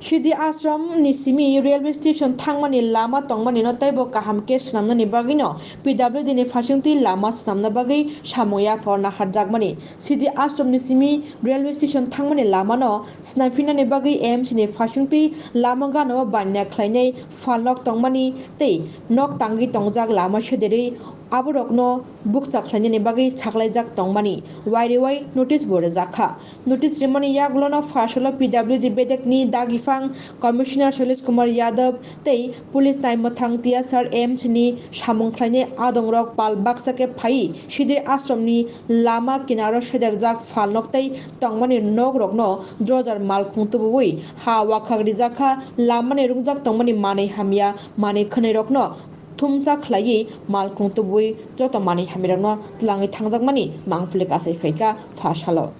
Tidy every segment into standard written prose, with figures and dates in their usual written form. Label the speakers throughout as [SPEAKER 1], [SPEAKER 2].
[SPEAKER 1] Shidi Ashram Nisimi railway station Thangmani Lama Tongmani no Taibo Kaham Kes Namnani Bagino PWD ni Fashingti Lama Snamna Bagi Shamoya for Naharjagmani Shidi Ashram Nisimi railway station Thangmani Lama no Snafina ni Bagi MC ni Fashingti Lama Gano Banya Kleine Falok Tongmani Te Nok Tangi Tongjak Lama Shederi Aburokno Bukchak Klani Bagi Chaklajak Tongmani Wai notice board Zakha notice Remani Yaglono Fashola PWD Bedek ni Dagifang Commissioner Shailesh Kumar Yadav Tei Police Time Mathang Tia Sir MC ni Shamung Klani Adongrok Pal Baksake Pai Shide Ashram ni Lama Kinaro Shederjak Falnok Tei Tongmani Nogrokno Drojar Malkung Tubui Ha Wakagri Zakha Lamani Rungjak Tongmani Mane Hamia Mane Khanerokno Tumja Klayi Malkung Tubui Joto Mane Hamirano Tlangi Tangjakmani Mangflik Asai Feka Fashalo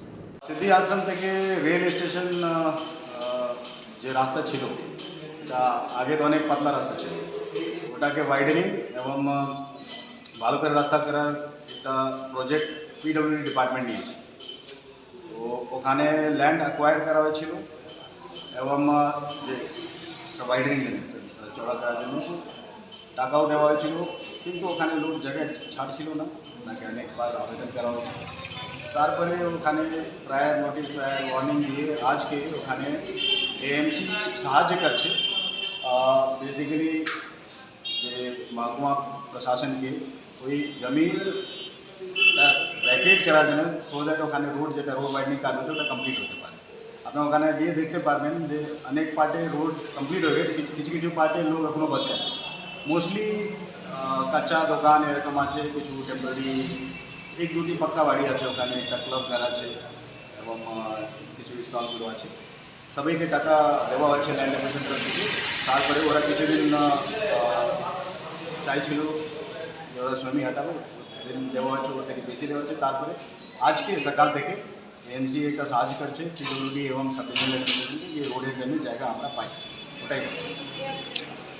[SPEAKER 2] সিদ্ধি আশ্রম থেকে rail station যে রাস্তা ছিল এটা আগে তো অনেক পাতলা রাস্তা ছিল ওটাকে ওয়াইডেনিং এবং ভালো করে রাস্তা করার একটা প্রজেক্ট পিডব্লিউডি ডিপার্টমেন্ট নিয়েছে তো ওখানে ল্যান্ড অ্যাকোয়ার করা হয়েছিল এবং যে ওয়াইডেনিং চড়া করার জন্য টাকাও দেওয়া হয়েছিল কিন্তু ওখানে লোক জায়গায় ছাড় ছিল না ওনাকে অনেকবার আবেদন করা হয়েছিল তারপরে ওখানে প্রায়ার নোটিশ প্রায়ার ওয়ার্নিং দিয়ে আজকে ওখানে এএমসি সাহায্য করছে বেসিক্যালি যে মহকুমা প্রশাসনকে ওই জমিন ভ্যাকেট করার জন্য সো দ্যাট ওখানে রোড যেটা রোড ওয়াইডনিং কাজ হচ্ছে ওটা কমপ্লিট হতে পারে আপনার ওখানে গিয়ে দেখতে পারবেন যে অনেক পার্টে রোড কমপ্লিট হয়ে গেছে কিছু কিছু পার্টে লোক এখনও বসে আছে মোস্টলি কাঁচা দোকান এরকম আছে কিছু টেম্পোরারি এক দুটি পাক্কা বাড়ি আছে ওখানে একটা ক্লাব ঘর আছে এবং কিছু স্টলগুলো আছে সবাইকে টাকা দেওয়া হচ্ছে ল্যান্ড অ্যাকুইজিশন থেকে তারপরে ওরা কিছুদিন চাইছিল যে ওরা জমি হাঁটাবো দিন দেওয়া হচ্ছে ওর থেকে বেশি দেওয়া হচ্ছে তারপরে আজকে সকাল থেকে এমসি একটা সাহায্য করছে পিডব্লিউডি এবং সাব ডিভিশনাল যে রোডের জন্য জায়গা আমরা পাই ওটাই করছি